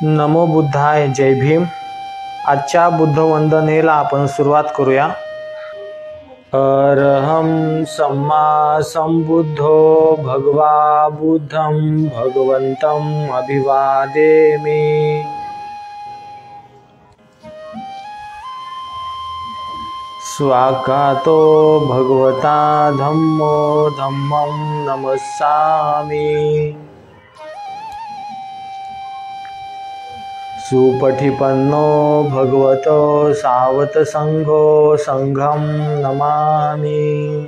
नमो बुद्धाय. जय भीम. आजच्या बुद्ध वंदनेला आपण सुरुवात करूया. अरहं सम्मा संबुद्धो भगवा बुद्धं भगवन्तम् अभिवादेमि. स्वाकातो भगवता धम्मो धम्मं नमस्सामि. सुपठिपन्नो भगवतो सावत संघो संघं नमामि.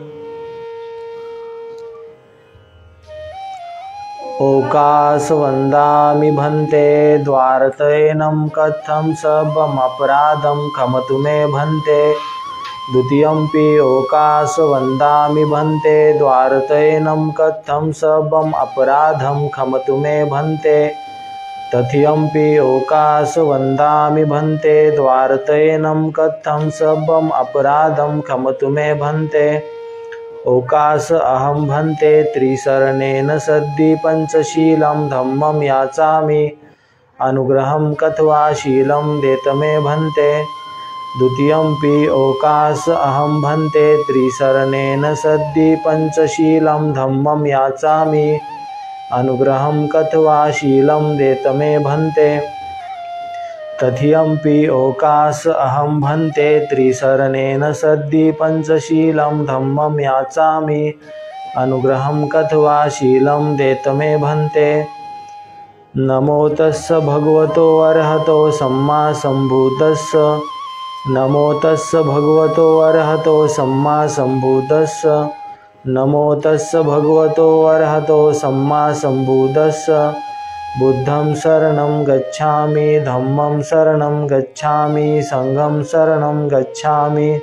ओकास वंदामि भन्ते द्वारतयनं कथं सबमपराधं खमतु मे भन्ते. द्वितीयंपि ओकास वंदामि भन्ते द्वारतयनं कथं सबम अपराधं खमतु मे भन्ते. तथियंपि ओकास वंदामि भन्ते द्वारतयनं कथं सबम अपराधं खमतु मे भन्ते. ओकास अहं भन्ते त्रिशरणेन सद्धि पंचशीलं धम्मं याचामि. अनुग्रहं कथवा शीलं देत मे भन्ते. द्वितीयंपि ओकास अहं भन्ते त्रिशरणेन सद्धि पंचशीलं धम्मं याचामि. अनुग्रहं कथवा शीलं देत मे भन्ते. तथियंपि ओकास अहं भन्ते त्रिशरणेन सद्धि पंचशीलं धम्मं याचामि. अनुग्रहं कथवा शीलं देत मे भन्ते. नमो तस्स भगवतो अरहतो सम्मा संबुद्धस्स. नमो तस्स भगवतो अरहतो सम्मा संबुद्धस्स. नमो तस्स भगवतो अरहतो सम्मा संबुद्धस्स. बुद्धं शरणं गच्छामि धम्मं शरणं गच्छामि संघं शरणं गच्छामि.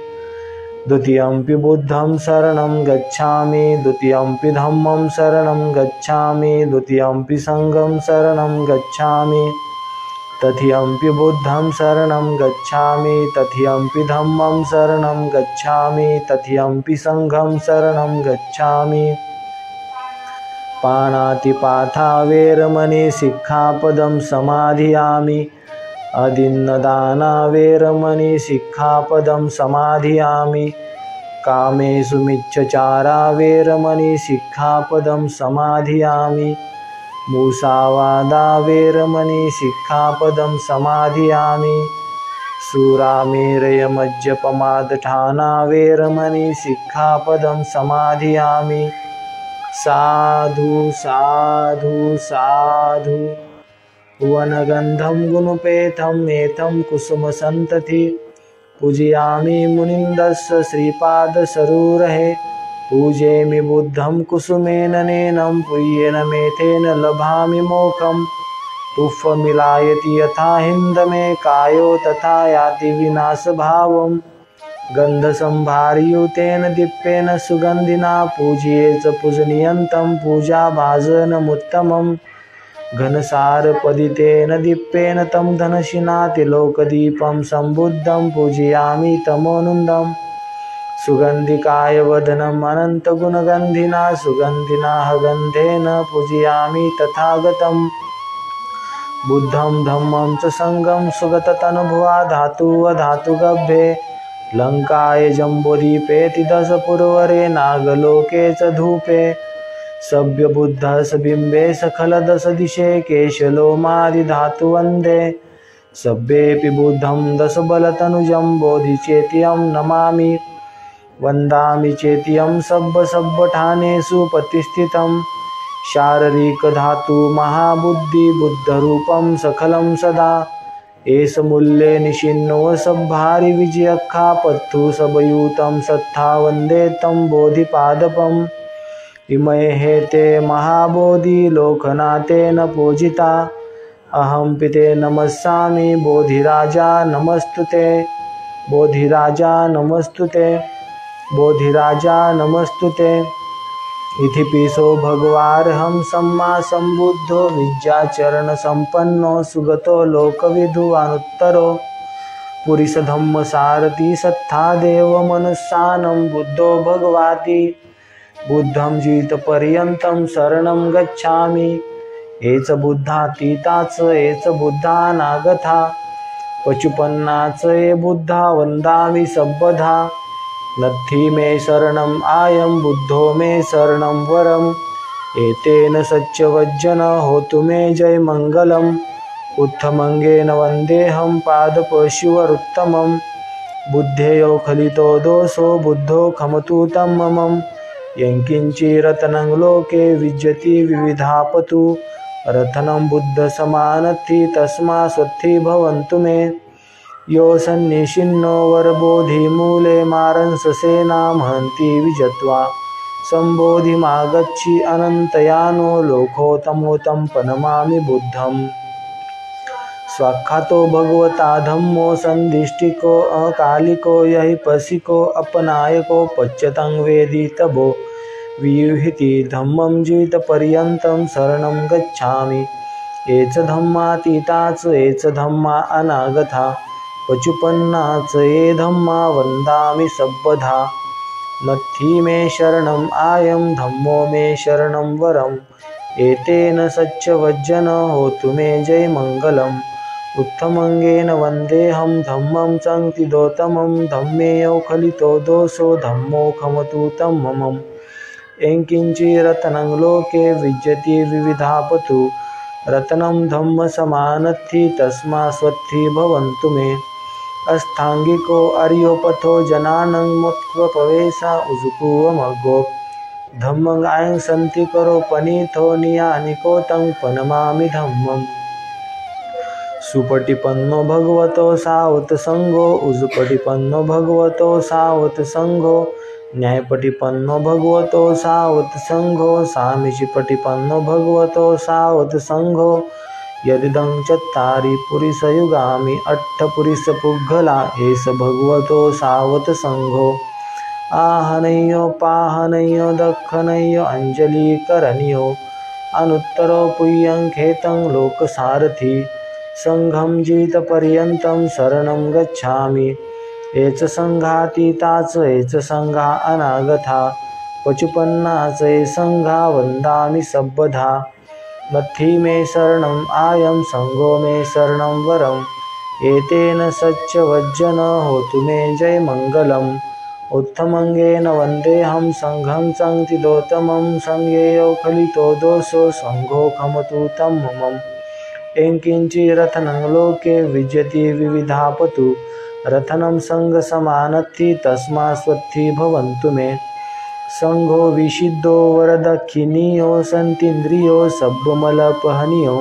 द्वितीयंपि बुद्धं शरणं गच्छामि द्वितीयंपि धम्मं शरणं गच्छामि द्वितीयंपि संघं शरणं गच्छामि. तथियंपि बुद्धं शरणं गच्छामि तथियंपि धम्मं शरणं गच्छामि तथियंपि संघं शरणं गच्छामि. पाणातिपाथा वेरमणि सिक्खापदं समाधियामि. अदिन्नदाना वेरमणि सिक्खापदं समाधियामि. कामेषु मिच्छचारा वेरमणि सिक्खापदं समाधियामि. मुसावादा वेरमणि सिक्खापदं समाधियामि. सुरामेरयमज्जपमादठाना वेरमणि सिक्खापदं समाधियामि. साधु साधु साधु. वनगंधं गुणपेतं एतं कुसुमसन्तति. पूजयामि मुनिन्दस्य श्रीपादसरोरहे. पूजयामि बुद्धं कुसुमेन नैनं पूयेन मेथेन लभामि मोक्षं. पुष्पमिलायति यथा हिन्दमे कायो तथा याति विनाशभावम्. गन्धसंभारयुतेन दीप्तेन सुगन्धिना पूजयेत् पूजनीयन्तं पूजाभाजनमुत्तमम्. घनसारपदितेन दीप्तेन तं धनशिनातिलोकदीपं संबुद्धं पूजयामि तमोनुन्दम्. सुगन्धिकाय वदनम् अनन्तगुणगन्धिना सुगन्धिना गन्धेन पूजयामि तथागतम्. बुद्धं धम्मं च संघं सुगततनुभुवा धातुवधातुगभ्ये. लङ्काय जम्बोदीपेति दशपुरवरे नागलोके च धूपे. सभ्यबुद्धः बिम्बे सखलदशदिशे केशलोमादिधातुवन्दे. सभ्येऽपि बुद्धं दशबलतनुजं बोधिचेत्यं नमामि. वन्दामि चेत्यं सब्बठानेषु प्रतिष्ठितं. शारीरिकधातु महाबुद्धि बुद्धरूपं सखलं सदा. एष मूल्ये निशिन्नो सब्भारि विजयख्खा पत्थु सबयूतं सत्था वन्दे तं बोधिपादपम्. इमये हेते महाबोधि लोकनाथेन पूजिता. अहं पिते नमस्सामि बोधिराजा नमस्तुते. बोधिराजा नमस्तुते. बोधिराजा नमस्तुते. इतिपिसो भगवार्हं सम्मा संबुद्धो विद्याचरण संपन्नो सुगतो लोकविदुवानुत्तरो. पुरुषधम्मसारथि सत्तादेव मनुष्यानं बुद्धो भगवाति. बुद्धं जीवितपर्यन्तं शरणं गच्छामि. हेच बुद्धातीताच हेच बुद्धानागथा पचुपन्नाच हे बुद्धा वंदामि सबधा नत्थी मे शरणम आयम बुद्धो मे शरणम वरम एतेन सच्चवज्जन होतु मे जय मंगलम उत्तमंगेन वंदेहम पादपशिवरुत्तमं बुद्धेयो खलितो दोषो बुद्धो खमतु तं ममं यंकिंचिरतनं लोके विज्यति विविधापतु रत्नं बुद्धसमानत्थि तस्मा स्वत्थि भवन्तु मे यो सन्निशिन्नो वरबोधिमूले मारंससेना महन्ति विजत्वा संबोधिमागच्छि अनन्तयानो लोकोत्तमोत्तं पनमामि बुद्धम् स्वाख्यातो भगवता धम्मो संदिष्टिको अकालिको यहिपसिको अपनायको पच्यतं वेदितभो वियुहिति धम्मं जीवितपर्यन्तं शरणं गच्छामि एच धम्मातीताच एच धम्मा अनागता पचुपन्नाच ये धम्मा वन्दामि सबधा नत्थी मे शरणम् आयं धम्मो मे शरणं वरम् एतेन सच्चवज्जन होतु मे जय मंगलम् उत्तमंगेन वंदेहम धम्मं संतिदोतमं धम्मेयो खलितो दोषो धम्मो खमतु तं ममं एंकिंचिरतनं लोके विज्यति विविधापतु रत्नं धम्म समानत्थि तस्मा स्वत्थि भवन्तु मे अस्थांगिको अर्योपथो जनानं मुक्त्वपवेशा उजुकुवमगो धम्मं संति करो पनीथो नियानिको तं पनमामि धम्मम् सुपटिपन्नो भगवतो सावत संघो उजुपटिपन्नो भगवतो सावत संघो न्यायपटिपन्नो भगवतो सावत संघो सामीचिपटिपन्नो भगवतो सावत संघो यदिदं चत्तारि पुरिसयुगामि अट्ठपुरिसपुग्गला एष भगवतो सावत संघो आहनयो पाहनयो दक्षनयो अंजलिकरणयो अनुत्तरो पुय्यं खेतं लोकसारथि संघं जीवितपर्यन्तं शरणं गच्छामि एच संघातीताच एच संघा अनागता पचुपन्नाच ये संघा वन्दामि सबधा नत्थी मे शरणम् आयं संघो मे शरणं वरम् एतेन सच्चवज्जन होतु मे जय मंगलम् उत्तमंगेन वन्देहं संघं संतिदोतमं संज्ञेयो खलितो दोषो संघो खमतु तं ममम् एंकिंचिरतनं लोके विज्यति विविधापतु रत्नं संघसमानत्थि तस्मा स्वत्थि भवन्तु मे संघो विशिद्धो वरदक्षिणीयो सन्तीन्द्रियो सब्बमलपहनियो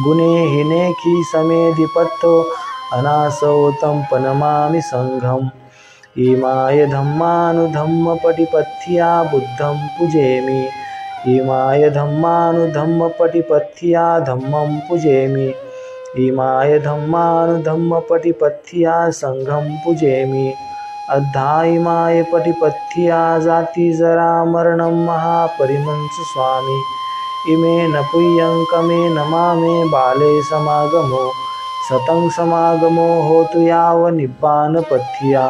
गुणे हिनेखि समेधिपत्तो अनासो तं पनमामि संघम् इमाय धम्मानुधम्मपटिपथ्या बुद्धं पूजयामि इमाय धम्मानुधम्मपटिपथ्या धम्मं पूजयामि इमाय धम्मानुधम्मपटिपथ्या संघं पूजयामि अद्धा इमाय पटिपथ्या जाति जरा मरणं महापरिमंस स्वामी इमे न पुय्यं कमे नमामे बाले समागमो सतं समागमो होतु याव निब्बानपथ्या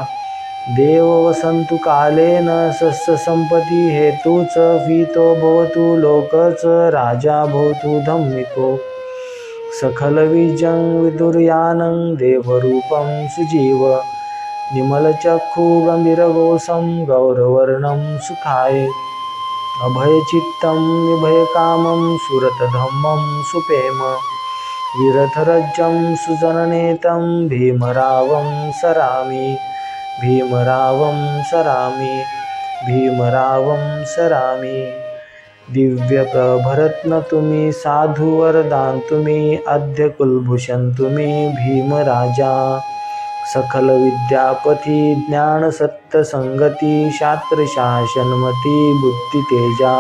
देव वसन्तु कालेन सस्य संपत्ति हेतुच वीतो भवतु लोकच राजा भवतु धम्मिको सकलविजं विदुर्यानं देवरूपं सुजीव निमलचक्षु गम्भीरघोषं गौरवर्णं सुखाय अभयचित्तं निभयकामं सुरतधम्मं सुपेम विरथरज्जं सुजननेतं भीमरावं सरामि भीमरावं सरामि भीमरावं सरामि दिव्यप्रभरत्न तुम्ही साधुवरदान तुम्ही आद्य कुलभूषण तुम्ही भीमराजा सकल विद्यापती ज्ञान सत्य संगती शास्त्र शासनमती बुद्धि तेजा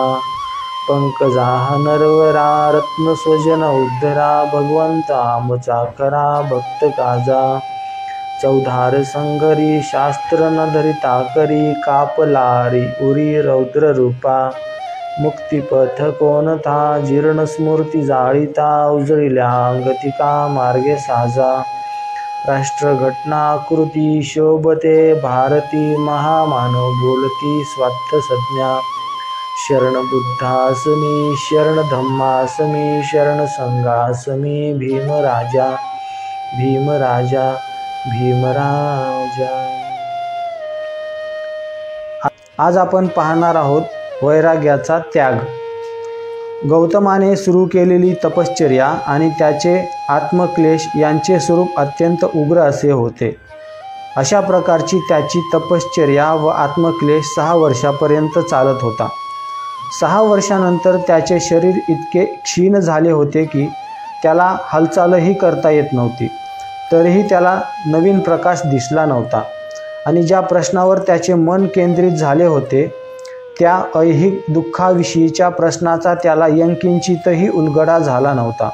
पंकजाह नरवरा रत्न स्वजन उद्धरा भगवंत आमचा करा भक्त काजा चौधार संगरी शास्त्र न धरिता करी कापलारी उरी रौद्र रूपा मुक्तिपथ कोणता जीर्ण स्मृती जाळीता उजळिल्या अंगतिका मार्गे साजा राष्ट्रघटना कृती शोभते भारती महामानव बोलती स्वार्थ संज्ञा शरण बुद्धासमी शरण धम्मासमी शरण संघासमी भीमराजा भीमराजा भीमराजा। आज आपण पाहणार आहोत वैराग्याचा त्याग। गौतमाने सुरू केलेली तपश्चर्या आणि त्याचे आत्मक्लेश यांचे स्वरूप अत्यंत उग्र असे होते। अशा प्रकारची त्याची तपश्चर्या व आत्मक्लेश 6 वर्षापर्यंत चालत होता। 6 वर्षानंतर त्याचे शरीर इतके क्षीण झाले होते की त्याला हालचालही करता येत नव्हती। तरीही त्याला नवीन प्रकाश दिसला नव्हता आणि ज्या प्रश्नावर त्याचे मन केंद्रित झाले होते त्या ऐहिक दुःखाविषयीच्या प्रश्नाचा त्याला यंकिंचितही उलगडा झाला नव्हता।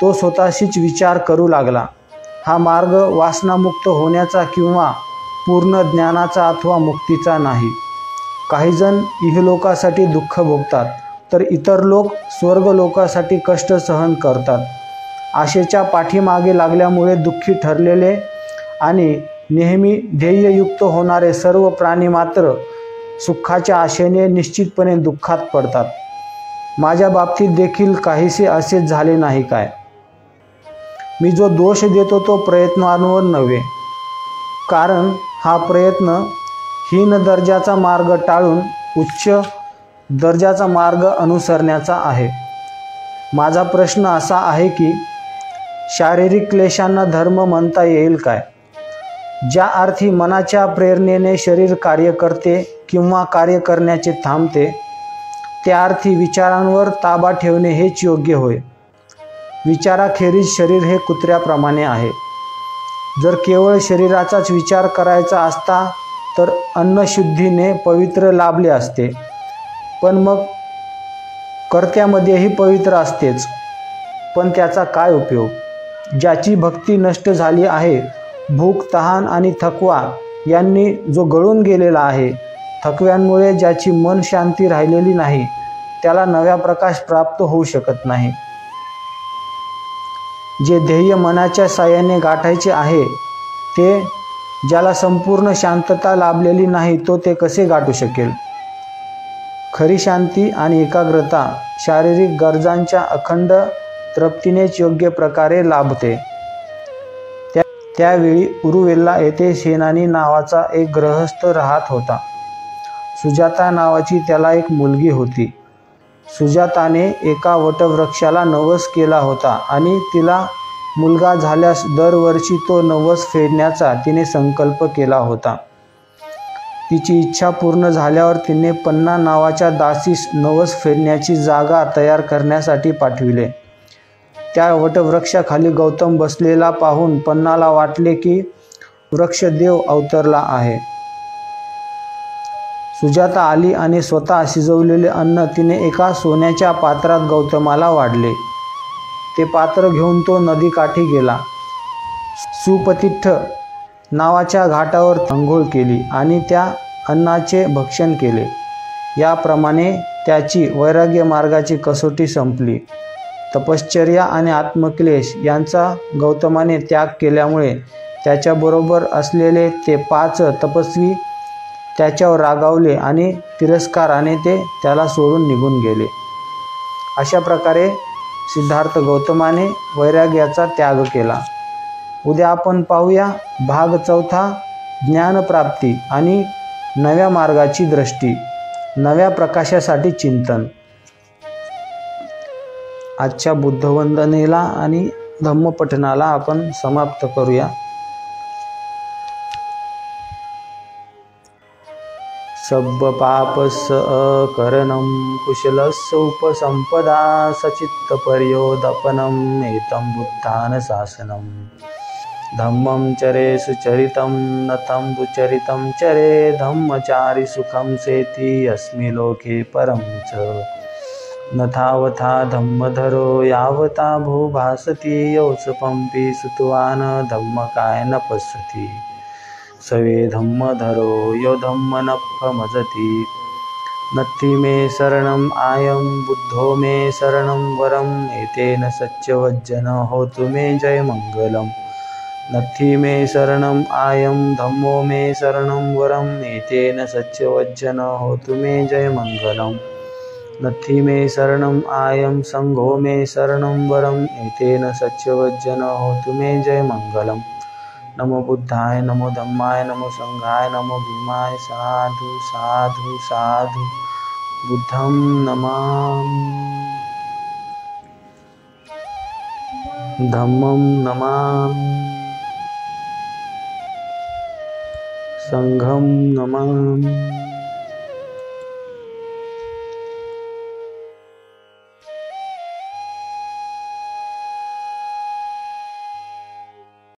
तो स्वतःशीच विचार करू लागला, हा मार्ग वासनामुक्त होण्याचा किंवा पूर्ण ज्ञानाचा अथवा मुक्तीचा नाही। काही जण इहलोकासाठी दुःख भोगतात तर इतर लोक स्वर्गलोकासाठी कष्ट सहन करतात। आशेच्या पाठीमागे लागल्यामुळे दुःखी ठरलेले आणि नेहमी ध्येययुक्त होणारे सर्व प्राणी मात्र सुखाच्या आशेने निश्चितपणे दुःखात पडतात। माझ्या बाबतीत देखील काहीसे असेच झाले नाही काय? मी जो दोष देतो तो प्रयत्नांवर नव्हे, कारण हा प्रयत्न हीन दर्जाचा मार्ग टाळून उच्च दर्जाचा मार्ग अनुसरण्याचा आहे। माझा प्रश्न असा आहे की शारीरिक क्लेशांना धर्म म्हणता येईल काय? ज्या अर्थी मनाच्या प्रेरणेने शरीर कार्य करते किंवा कार्य करण्याचे थांबते, त्या अर्थी विचारांवर ताबा ठेवणे हेच योग्य होय। विचाराखेरीज शरीर हे कुत्र्याप्रमाणे आहे। जर केवळ शरीराचाच विचार करायचा असता तर अन्नशुद्धीने पवित्र लाभले असते, पण मग कर्त्यामध्येही पवित्र असतेच, पण त्याचा काय उपयोग? ज्याची भक्ती नष्ट झाली आहे, भूक तहान आणि थकवा यांनी जो गळून गेलेला आहे, थकव्यांमुळे ज्याची मन शांती राहिलेली नाही, त्याला नव्या प्रकाश प्राप्त होऊ शकत नाही। जे ध्येय मनाच्या साह्याने गाठायचे आहे ते ज्याला संपूर्ण शांतता लाभलेली नाही तो ते कसे गाठू शकेल? खरी शांती आणि एकाग्रता शारीरिक गरजांच्या अखंड तृप्तीनेच योग्य प्रकारे लाभते। त्यावेळी उरुवेल्ला येथे सेनानी नावाचा एक गृहस्थ राहत होता। सुजाता नावाची त्याला एक मुलगी होती। सुजाताने एका वटवृक्षाला नवस केला होता आणि तिला मुलगा झाल्यास दरवर्षी तो नवस फेडण्याचा तिने संकल्प केला होता। तिची इच्छा पूर्ण झाल्यावर तिने पन्ना नावाच्या दासीस नवस फेडण्याची जागा तयार करण्यासाठी पाठविले। त्या वटवृक्षाखाली गौतम बसलेला पाहून पन्नाला वाटले की वृक्षदेव अवतरला आहे। सुजाता आली आणि स्वतः शिजवलेले अन्न तिने एका सोन्याच्या पात्रात गौतमाला वाढले। ते पात्र घेऊन तो नदीकाठी गेला। सुपतिठ्ठ नावाच्या घाटावर अंघोळ केली आणि त्या अन्नाचे भक्षण केले। याप्रमाणे त्याची वैराग्य मार्गाची कसोटी संपली। तपश्चर्या आणि आत्मक्लेश यांचा गौतमाने त्याग केल्यामुळे त्याच्याबरोबर असलेले ते 5 तपस्वी त्याच्यावर रागावले आणि तिरस्काराने ते त्याला सोडून निघून गेले। अशा प्रकारे सिद्धार्थ गौतमाने वैराग्याचा त्याग केला। उद्या आपण पाहूया भाग 4, ज्ञानप्राप्ती आणि नव्या मार्गाची दृष्टी, नव्या प्रकाशासाठी चिंतन। आजच्या बुद्धवंदनेला आणि धम्मपठनाला आपण समाप्त करूया। सब्ब पापस्य अकरणं कुशलस्य उपसंपदा सचित्तपर्योदपनम् एतं बुद्धानुशासनम्। धम्मं चरे सुचरितं नतं दुचरितं चरे धम्मचारि सुखं सेति अस्मि लोके परं च। न तावता धम्मधरो यावता भूभासति यौसपंपि सुतवान धम्मकाय न पश्यति। सवे धम्मधरो यो धम्म न भमजति। नत्थि मे शरणम् आयं बुद्धो मे शरणं वरम् एतेन सत्यवज्जन होतु मे जय मंगलम्। नत्थि मे शरणम् आयं धम्मो मे शरणं वरम् एतेन सत्यवचन होतु मे जय मंगलम्। नत्थि मे शरणम् आयं संघो मे शरणं वरम् एतेन सत्यवचन होतु मे जय मंगलम्। नमो बुद्धाय नमो धम्माय नमो संघाय नमो भीमाय साधु साधु साधु बुद्धं नमामि धम्मं नमामि संघं नमामि।